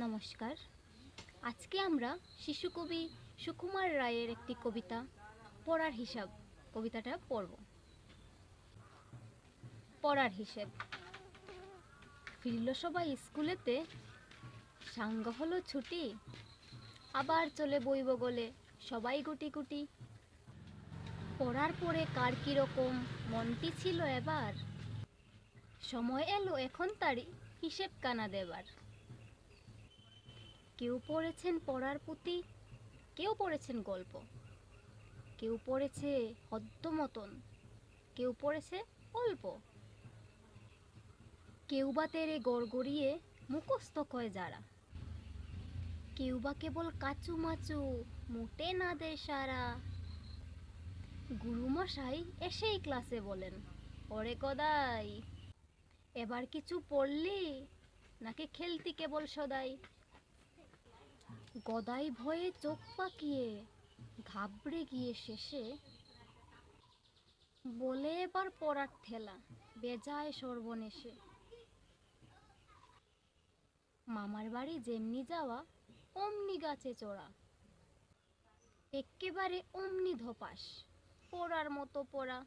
নমস্কার। আজকে আমরা শিশুকবি সুকুমার রায়ের একটি কবিতা পড়ার হিসাব কবিতাটা পড়ব। পড়ার হিসেব। ফিরল সবাই স্কুলেতে, সাঙ্গ হলো ছুটি, আবার চলে বইব গলে সবাই গুটি গুটি। পড়ার পরে কার কীরকম মনটি ছিল এবার, সময় এলো এখন তারই হিসেব কানা দেবার। কেউ পড়েছেন পড়ার পুঁথি, কেউ পড়েছেন গল্প, কেউ পড়েছে হদ্দ মতন, কেউ পড়েছে অল্প। কেউ বা তেরে গড়গড়িয়ে মুখস্থ কয় যারা, কেউ বা কেবল কাচু মাচু মোটে না দেয় সারা। গুরুমশাই এসেই ক্লাসে বলেন, ওরে গদাই, এবার কিছু পড়লি নাকি খেলতি কেবল সদাই। গদাই ভয়ে চোখ পাকিয়ে ঘাবড়ে গিয়ে শেষে বলে এবার পড়ার ঠেলা বেজায় সর্বনেশে। মামার বাড়ি যেমনি যাওয়া অমনি গাছে চড়া, এক্কেবারে অমনি ধপাস পড়ার মতো পড়া।